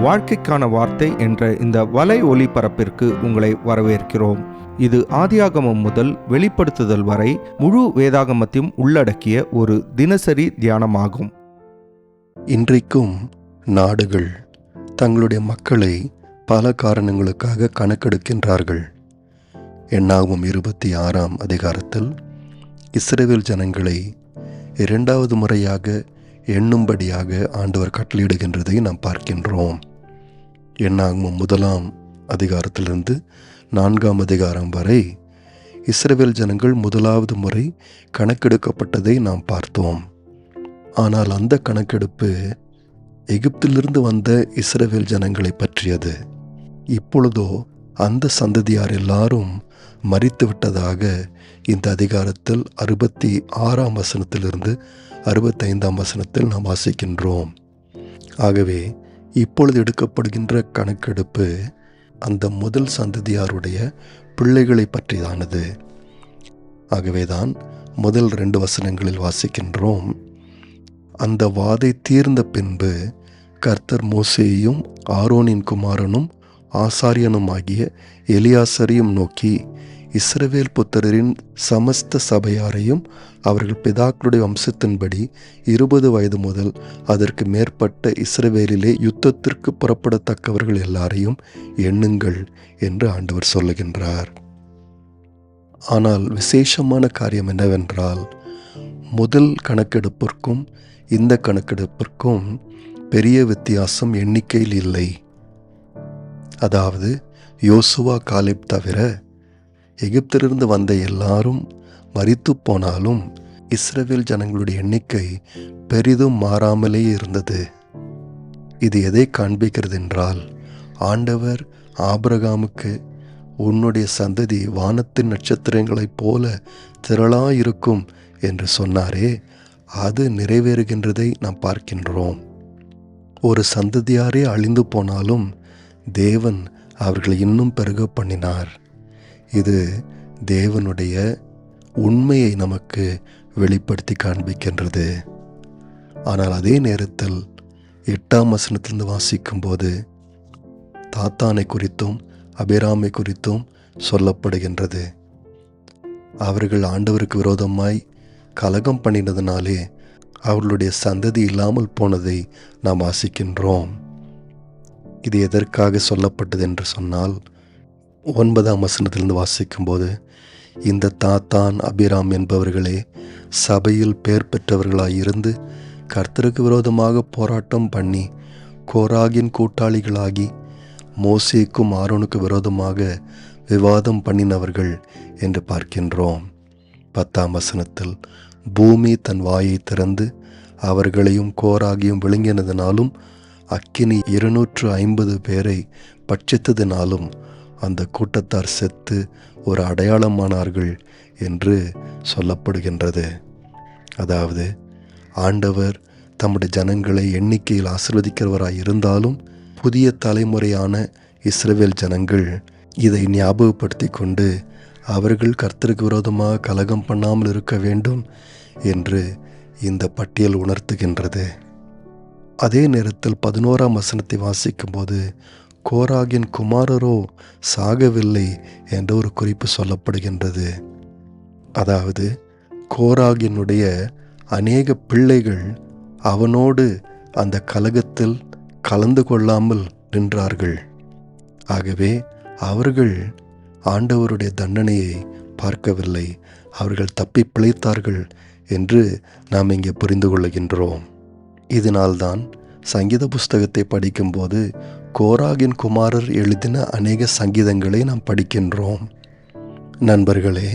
வாழ்க்கைக்கான வார்த்தை என்ற இந்த வலை ஒளிபரப்பிற்கு உங்களை வரவேற்கிறோம். இது ஆதியாகமம் முதல் வெளிப்படுத்துதல் வரை முழு வேதாகமத்தையும் உள்ளடக்கிய ஒரு தினசரி தியானமாகும். இன்றைக்கும் நாடுகள் தங்களுடைய மக்களை பல காரணங்களுக்காக கணக்கெடுக்கின்றார்கள். என்னாகும் 26ஆம் அதிகாரத்தில் இஸ்ரவேல் ஜனங்களை இரண்டாவது முறையாக எண்ணும்படியாக ஆண்டவர் கட்டளையிடுகின்றதை நாம் பார்க்கின்றோம். என்னாகும் 1ஆம் அதிகாரத்திலிருந்து 4ஆம் அதிகாரம் வரை இஸ்ரவேல் ஜனங்கள் முதலாவது முறை கணக்கெடுக்கப்பட்டதை நாம் பார்த்தோம். ஆனால் அந்த கணக்கெடுப்பு எகிப்திலிருந்து வந்த இஸ்ரவேல் ஜனங்களை பற்றியது. இப்பொழுதோ அந்த சந்ததியார் எல்லாரும் மரித்து விட்டதாக இந்த அதிகாரத்தில் 66ஆம் வசனத்திலிருந்து 65ஆம் வசனத்தில் நாம் வாசிக்கின்றோம். ஆகவே இப்பொழுது எடுக்கப்படுகின்ற கணக்கெடுப்பு அந்த முதல் சந்ததியாருடைய பிள்ளைகளை பற்றியானது. ஆகவேதான் முதல் 2 வசனங்களில் வாசிக்கின்றோம், அந்த வாதை தீர்ந்த பின்பு கர்த்தர் மோசேயையும் ஆரோனின் குமாரனும் ஆசாரியனுமாகிய எலியாசரையும் நோக்கி, இஸ்ரவேல் புத்திரரின் சமஸ்த சபையாரையும் அவர்கள் பிதாக்களுடைய வம்சத்தின்படி 20 வயது முதல் அதற்கு மேற்பட்ட இஸ்ரவேலிலே யுத்தத்திற்கு புறப்படத்தக்கவர்கள் எல்லாரையும் எண்ணுங்கள் என்று ஆண்டவர் சொல்லுகின்றார். ஆனால் விசேஷமான காரியம் என்னவென்றால், முதல் கணக்கெடுப்பிற்கும் இந்த கணக்கெடுப்பிற்கும் பெரிய வித்தியாசம் எண்ணிக்கையில் இல்லை. அதாவது யோசுவா காலேப் தவிர எகிப்திலிருந்து வந்த எல்லாரும் மரித்து போனாலும் இஸ்ரவேல் ஜனங்களுடைய எண்ணிக்கை பெரிதும் மாறாமலே இருந்தது. இது எதை காண்பிக்கிறது என்றால், ஆண்டவர் ஆபிரகாமுக்கு உன்னுடைய சந்ததி வானத்தின் நட்சத்திரங்களைப் போல திரளாயிருக்கும் என்று சொன்னாரே, அது நிறைவேறுகின்றதை நாம் பார்க்கின்றோம். ஒரு சந்ததியாரே அழிந்து போனாலும் தேவன் அவர்களை இன்னும் பெருக பண்ணினார். இது தேவனுடைய உண்மையை நமக்கு வெளிப்படுத்தி காண்பிக்கின்றது. ஆனால் அதே நேரத்தில் 8ஆம் வசனத்திலிருந்து வாசிக்கும்போது தாத்தானை குறித்தும் அபிராமை குறித்தும் சொல்லப்படுகின்றது. அவர்கள் ஆண்டவருக்கு விரோதமாய் கலகம் பண்ணினதினாலே அவர்களுடைய சந்ததி இல்லாமல் போனதை நாம் வாசிக்கின்றோம். இது எதற்காக சொல்லப்பட்டது என்று சொன்னால், 9ஆம் வசனத்திலிருந்து வாசிக்கும்போது, இந்த தாத்தான் அபிராம் என்பவர்களே சபையில் பெயர் பெற்றவர்களாயிருந்து கர்த்தருக்கு விரோதமாக போராட்டம் பண்ணி கோராகின் கூட்டாளிகளாகி மோசேக்கும் ஆரோனுக்கு விரோதமாக விவாதம் பண்ணினவர்கள் என்று பார்க்கின்றோம். 10ஆம் வசனத்தில், பூமி தன் வாயை திறந்து அவர்களையும் கோராகியும் விழுங்கினதினாலும் அக்கினி 250 பேரை பட்சித்ததினாலும் அந்த கூட்டத்தார் செத்து ஒரு அடையாளமானார்கள் என்று சொல்லப்படுகின்றது. அதாவது ஆண்டவர் தம்முடைய ஜனங்களை எண்ணிக்கையில் ஆசீர்வதிக்கிறவராய் இருந்தாலும் புதிய தலைமுறையான இஸ்ரவேல் ஜனங்கள் இதை ஞாபகப்படுத்தி கொண்டு அவர்கள் கர்த்தருக்கு விரோதமாக கலகம் பண்ணாமல் இருக்க வேண்டும் என்று இந்த பட்டியல் உணர்த்துகின்றது. அதே நேரத்தில் 11ஆம் வசனத்தை வாசிக்கும்போது, கோராகின் குமாரரோ சாகவில்லை என்ற ஒரு குறிப்பு சொல்லப்படுகின்றது. அதாவது கோராகினுடைய அநேக பிள்ளைகள் அவனோடு அந்த கலகத்தில் கலந்து கொள்ளாமல் நின்றார்கள். ஆகவே அவர்கள் ஆண்டவருடைய தண்டனையை பார்க்கவில்லை, அவர்கள் தப்பி பிழைத்தார்கள் என்று நாம் இங்கே புரிந்து கொள்கின்றோம். இதனால்தான் சங்கீத புஸ்தகத்தை படிக்கும்போது கோராகின் குமாரர் எழுதின அநேக சங்கீதங்களை நாம் படிக்கின்றோம். நண்பர்களே,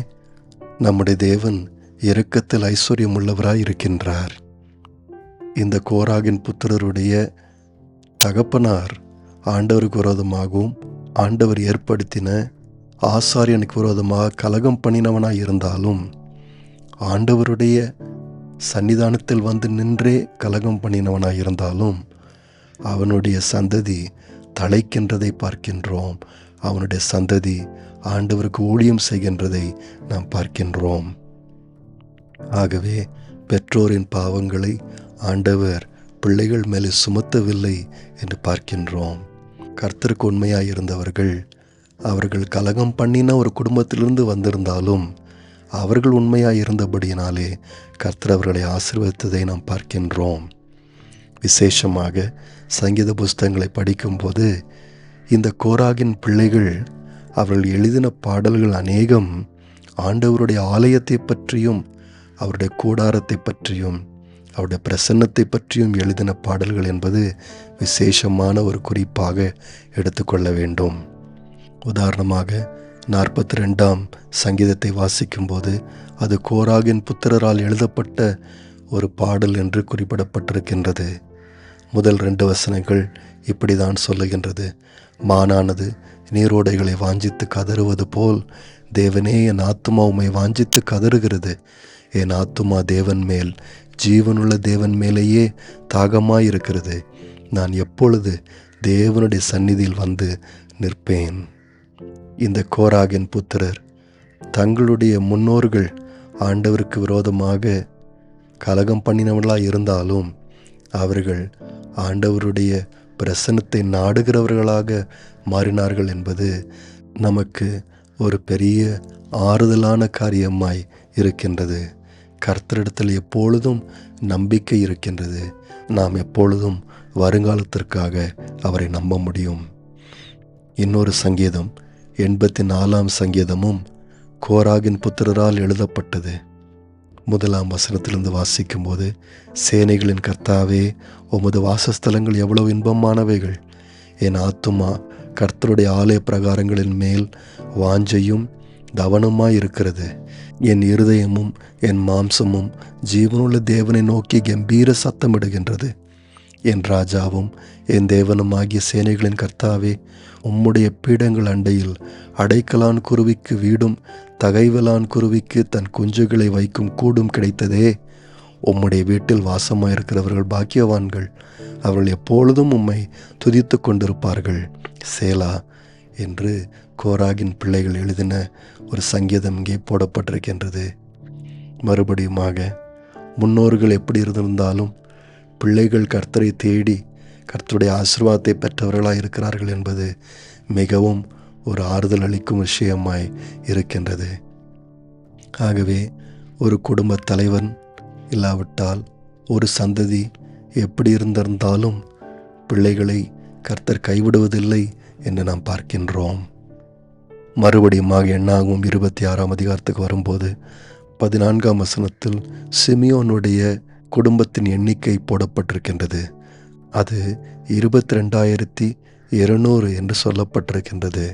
நம்முடைய தேவன் இரக்கத்தில் ஐஸ்வர்யம் உள்ளவராய் இருக்கின்றார். இந்த கோராகின் புத்திரருடைய தகப்பனார் ஆண்டவருக்கு விரோதமாகவும் ஆண்டவர் ஏற்படுத்தின ஆசாரியனுக்கு விரோதமாக கலகம் பண்ணினவனாய் இருந்தாலும் ஆண்டவருடைய சன்னிதானத்தில் வந்து நின்றே கலகம் பண்ணினவனாய் இருந்தாலும் அவனுடைய சந்ததி தழைக்கின்றதை பார்க்கின்றோம். அவனுடைய சந்ததி ஆண்டவருக்கு ஊழியம் செய்கின்றதை நாம் பார்க்கின்றோம். ஆகவே பெற்றோரின் பாவங்களை ஆண்டவர் பிள்ளைகள் மேலே சுமத்தவில்லை என்று பார்க்கின்றோம். கர்த்தருக்கு உண்மையாக இருந்தவர்கள், அவர்கள் கலகம் பண்ணின ஒரு குடும்பத்திலிருந்து வந்திருந்தாலும் அவர்கள் உண்மையாக இருந்தபடியினாலே கர்த்தர் அவர்களை ஆசீர்வதித்ததை நாம் பார்க்கின்றோம். விசேஷமாக சங்கீத புஸ்தகங்களை படிக்கும்போது இந்த கோராகின் பிள்ளைகள் அவர்கள் எழுதின பாடல்கள் அநேகம் ஆண்டவருடைய ஆலயத்தை பற்றியும் அவருடைய கூடாரத்தை பற்றியும் அவருடைய பிரசன்னத்தை பற்றியும் எழுதின பாடல்கள் என்பது விசேஷமான ஒரு குறிப்பாக எடுத்துக்கொள்ள வேண்டும். உதாரணமாக 42ஆம் சங்கீதத்தை வாசிக்கும்போது அது கோராகின் புத்திரரால் எழுதப்பட்ட ஒரு பாடல் என்று குறிப்பிடப்பட்டிருக்கின்றது. முதல் 2 வசனங்கள் இப்படி தான் சொல்லுகின்றது: மானானது நீரோடைகளை வாஞ்சித்து கதறுவது போல் தேவனே என் ஆத்துமா உம்மை வாஞ்சித்து கதறுகிறது. என் ஆத்துமா தேவன் மேல், ஜீவனுள்ள தேவன் மேலேயே தாகமாயிருக்கிறது. நான் எப்பொழுது தேவனுடைய சந்நிதியில் வந்து நிற்பேன். இந்த கோராகின் புத்திரர் தங்களுடைய முன்னோர்கள் ஆண்டவருக்கு விரோதமாக கலகம் பண்ணினவர்களாக இருந்தாலும் அவர்கள் ஆண்டவருடைய பிரசன்னத்தை நாடுகிறவர்களாக மாறினார்கள் என்பது நமக்கு ஒரு பெரிய ஆறுதலான காரியமாய் இருக்கின்றது. கர்த்தரிடத்தில் எப்பொழுதும் நம்பிக்கை இருக்கின்றது. நாம் எப்பொழுதும் வருங்காலத்திற்காக அவரை நம்ப முடியும். இன்னொரு சங்கீதம் 84ஆம் சங்கீதமும் கோராகின் புத்திரரால் எழுதப்பட்டது. 1ஆம் வசனத்திலிருந்து வாசிக்கும்போது, சேனைகளின் கர்த்தாவே, உமது வாசஸ்தலங்கள் எவ்வளவு இன்பமானவைகள். என் ஆத்துமா கர்த்தருடைய ஆலய பிரகாரங்களின் மேல் வாஞ்சையும் தவனமாய் இருக்கிறது. என் இருதயமும் என் மாம்சமும் ஜீவனுள்ள தேவனை நோக்கி கம்பீர சத்தமிடுகின்றது. என் ராஜாவும் என் தேவனுமாகிய சேனைகளின் கர்த்தாவே, உம்முடைய பீடங்கள் அண்டையில் அடைக்கலான் குருவிக்கு வீடும் தகைவலான் குருவிக்கு தன் குஞ்சுகளை வைக்கும் கூடும் கிடைத்ததே. உம்முடைய வீட்டில் வாசமாயிருக்கிறவர்கள் பாக்கியவான்கள். அவர்கள் எப்பொழுதும் உம்மை துதித்து கொண்டிருப்பார்கள். சேலா என்று கோராகின் பிள்ளைகள் எழுதின ஒரு சங்கீதம் இங்கே போடப்பட்டிருக்கின்றது. மறுபடியுமாக முன்னோர்கள் எப்படி இருந்திருந்தாலும் பிள்ளைகள் கர்த்தரை தேடி கர்த்தருடைய ஆசீர்வாதத்தை பெற்றவர்களாக இருக்கிறார்கள் என்பது மிகவும் ஒரு ஆறுதல் அளிக்கும் விஷயமாய் இருக்கின்றது. ஆகவே ஒரு குடும்ப தலைவன் இல்லாவிட்டால் ஒரு சந்ததி எப்படி இருந்திருந்தாலும் பிள்ளைகளை கர்த்தர் கைவிடுவதில்லை என்று நாம் பார்க்கின்றோம். மறுபடியுமாக எண்ணாகும் 26ஆம் அதிகாரத்துக்கு வரும்போது 14ஆம் வசனத்தில் சிமியோனுடைய குடும்பத்தின் எண்ணிக்கை போடப்பட்டிருக்கின்றது. அது 22,200 என்று சொல்லப்பட்டிருக்கின்றது.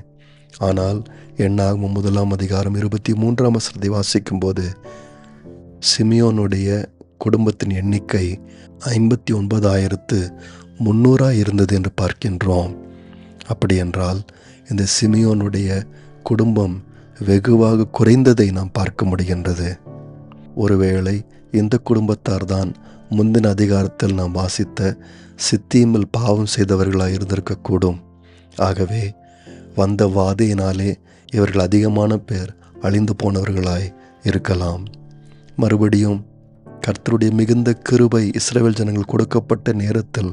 ஆனால் எண்ணாகும் 1ஆம் அதிகாரம் 23ஆம் வசனத்தை வாசிக்கும்போது சிமியோனுடைய குடும்பத்தின் எண்ணிக்கை 59,300 இருந்தது என்று பார்க்கின்றோம். அப்படியென்றால் இந்த சிமியோனுடைய குடும்பம் வெகுவாக குறைந்ததை நாம் பார்க்க முடிகின்றது. ஒருவேளை இந்த குடும்பத்தார் தான் முந்தின அதிகாரத்தில் நாம் வாசித்த சித்தீமில் பாவம் செய்தவர்களாக இருந்திருக்கக்கூடும். ஆகவே வந்த வாதையினாலே இவர்கள் அதிகமான பேர் அழிந்து போனவர்களாய் இருக்கலாம். மறுபடியும் கர்த்தருடைய மிகுந்த கிருபை இஸ்ரவேல் ஜனங்கள் கொடுக்கப்பட்ட நேரத்தில்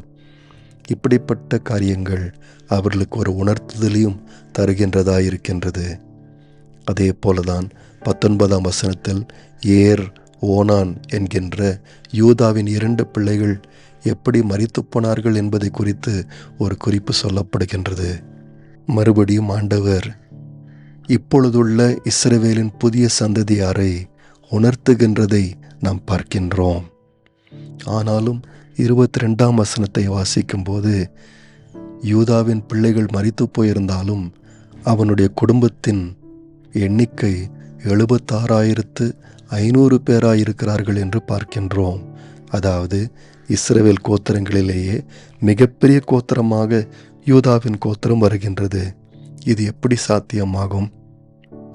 இப்படிப்பட்ட காரியங்கள் அவர்களுக்கு ஒரு உணர்த்துதலையும் தருகின்றதாயிருக்கின்றது. அதே போலதான் 19ஆம் வசனத்தில் ஏர் ஓனான் என்கின்ற யூதாவின் 2 பிள்ளைகள் எப்படி மரித்து போனார்கள் என்பதை குறித்து ஒரு குறிப்பு சொல்லப்படுகின்றது. மறுபடியும் ஆண்டவர் இப்பொழுதுள்ள இஸ்ரவேலின் புதிய சந்ததியாரை உணர்த்துகின்றதை நாம் பார்க்கின்றோம். ஆனாலும் 22ஆம் வசனத்தை வாசிக்கும்போது யூதாவின் பிள்ளைகள் மரித்து போயிருந்தாலும் அவனுடைய குடும்பத்தின் எண்ணிக்கை 76,500 பேராயிருக்கிறார்கள் என்று பார்க்கின்றோம். அதாவது இஸ்ரவேல் கோத்திரங்களிலேயே மிகப்பெரிய கோத்திரமாக யூதாவின் கோத்திரம் வருகின்றது. இது எப்படி சாத்தியமாகும்?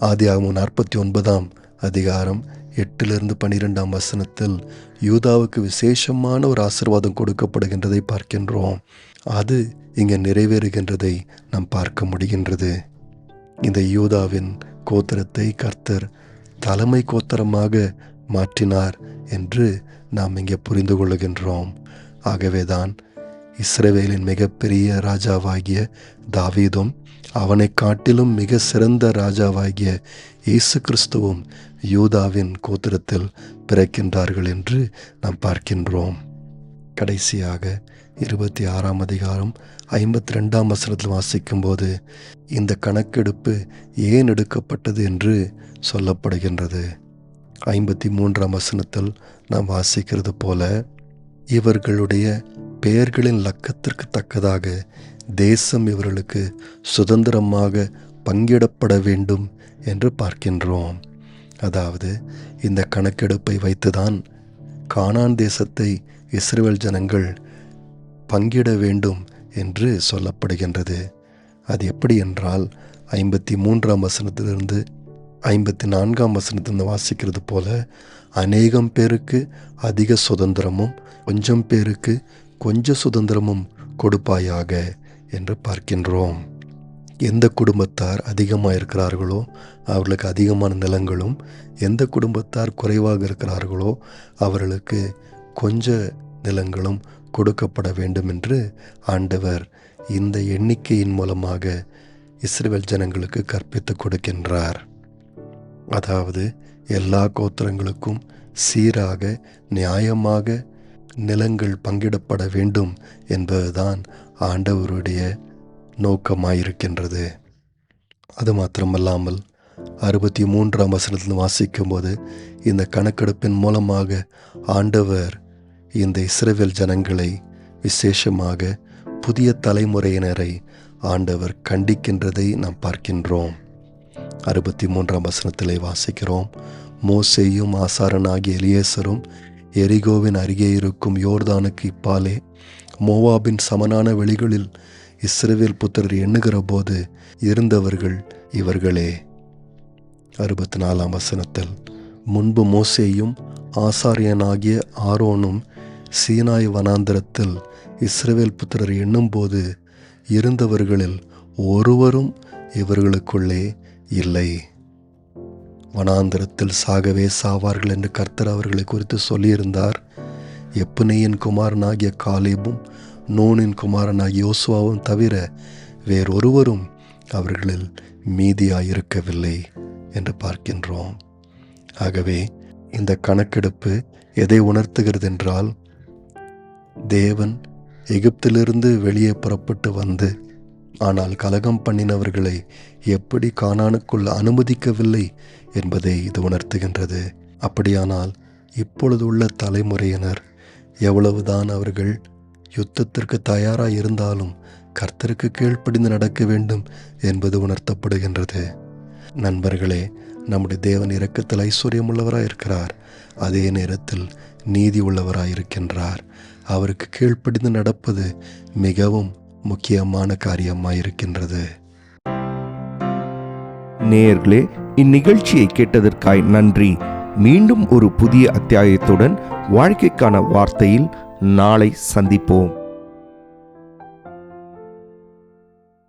ஆதியாகமம் 49ஆம் அதிகாரம் 8-12ஆம் வசனத்தில் யூதாவுக்கு விசேஷமான ஒரு ஆசீர்வாதம் கொடுக்கப்படுகின்றதை பார்க்கின்றோம். அது இங்கே நிறைவேறுகின்றதை நாம் பார்க்க முடிகின்றது. இந்த யூதாவின் கோத்திரத்தை கர்த்தர் தலைமை கோத்திரமாக மாற்றினார் என்று நாம் இங்கே புரிந்து கொள்ளுகின்றோம். ஆகவேதான் இஸ்ரவேலின் மிகப்பெரிய ராஜாவாகிய தாவீதும் அவனை காட்டிலும் மிக சிறந்த ராஜாவாகிய இயேசு கிறிஸ்துவும் யூதாவின் கோத்திரத்தில் பிறக்கின்றார்கள் என்று நாம் பார்க்கின்றோம். கடைசியாக 26ஆம் அதிகாரம் 52ஆம் வசனத்தில் வாசிக்கும்போது இந்த கணக்கெடுப்பு ஏன் எடுக்கப்பட்டது என்று சொல்லப்படுகின்றது. 53ஆம் வசனத்தில் நாம் வாசிக்கிறது போல, இவர்களுடைய பெயர்களின் லக்கத்திற்கு தக்கதாக தேசம் இவர்களுக்கு சுதந்திரமாக பங்கிடப்பட வேண்டும் என்று பார்க்கின்றோம். அதாவது இந்த கணக்கெடுப்பை வைத்துதான் கானான் தேசத்தை இஸ்ரவேல் ஜனங்கள் பங்கிட வேண்டும் என்று சொல்லப்படுகின்றது. அது எப்படி என்றால் 53ஆம் வசனத்திலிருந்து 54ஆம் வசனத்திலிருந்து வாசிக்கிறது போல, அநேகம் பேருக்கு அதிக சுதந்திரமும் கொஞ்சம் பேருக்கு கொஞ்ச சுதந்திரமும் கொடுப்பாயாக என்று பார்க்கின்றோம். எந்த குடும்பத்தார் அதிகமாக இருக்கிறார்களோ அவர்களுக்கு அதிகமான நிலங்களும், எந்த குடும்பத்தார் குறைவாக இருக்கிறார்களோ அவர்களுக்கு கொஞ்ச நிலங்களும் கொடுக்கப்பட வேண்டும் என்று ஆண்டவர் இந்த எண்ணிக்கையின் மூலமாக இஸ்ரவேல் ஜனங்களுக்கு கற்பித்து கொடுக்கின்றார். அதாவது எல்லா கோத்திரங்களுக்கும் சீராக நியாயமாக நிலங்கள் பங்கிடப்பட வேண்டும் என்பதுதான் ஆண்டவருடைய நோக்கமாயிருக்கின்றது. அது மாத்திரமல்லாமல் 63ஆம் வசனத்தில் வாசிக்கும்போது இந்த கணக்கெடுப்பின் மூலமாக ஆண்டவர் இந்த இஸ்ரவேல் ஜனங்களை, விசேஷமாக புதிய தலைமுறையினரை ஆண்டவர் கண்டிக்கின்றதை நாம் பார்க்கின்றோம். 63ஆம் வசனத்திலே வாசிக்கிறோம், மோசேயும் ஆசாரனாகிய எலியேசரும் எரிகோவின் அருகே இருக்கும் யோர்தானுக்கு இப்பாலே மோவாபின் சமனான வெளிகளில் இஸ்ரவேல் புத்திரர் எண்ணுகிற போது இருந்தவர்கள் இவர்களே. 64ஆம் வசனத்தில், முன்பு மோசேயும் ஆசாரியனாகிய ஆரோனும் சீனாய் வனாந்திரத்தில் இஸ்ரவேல் புத்திரர் எண்ணும்போது இருந்தவர்களில் ஒருவரும் இவர்களுக்குள்ளே இல்லை. வனாந்திரத்தில் சாகவே சாவார்கள் என்று கர்த்தர் அவர்களை குறித்து சொல்லியிருந்தார். எப்புனேயின் குமாரனாகிய காலேபும் நூனின் குமாரனாகிய யோசுவாவும் தவிர வேறொருவரும் அவர்களில் மீதியாயிருக்கவில்லை என்று பார்க்கின்றோம். ஆகவே இந்த கணக்கெடுப்பு எதை உணர்த்துகிறது என்றால், தேவன் எகிப்திலிருந்து வெளியே புறப்பட்டு வந்து ஆனால் கலகம் பண்ணினவர்களை எப்படி கானானுக்குள் அனுமதிக்கவில்லை என்பதை இது உணர்த்துகின்றது. அப்படியானால் இப்பொழுது உள்ள தலைமுறையினர் எவ்வளவுதான் அவர்கள் யுத்தத்திற்கு தயாராக இருந்தாலும் கர்த்தருக்கு கீழ்ப்படிந்து நடக்க வேண்டும் என்பது உணர்த்தப்படுகின்றது. நண்பர்களே, நம்முடைய தேவன் இரக்கத்தில் ஐஸ்வர்யம் உள்ளவராய் இருக்கிறார், அதே நேரத்தில் நீதி உள்ளவராய் இருக்கின்றார். அவருக்கு கீழ்ப்படிந்து நடப்பது மிகவும் முக்கியமான காரியமாயிருக்கின்றது. நேயர்களே, இந்நிகழ்ச்சியை கேட்டதற்காய் நன்றி. மீண்டும் ஒரு புதிய அத்தியாயத்துடன் வாழ்க்கைக்கான வார்த்தையில் நாளை சந்திப்போம்.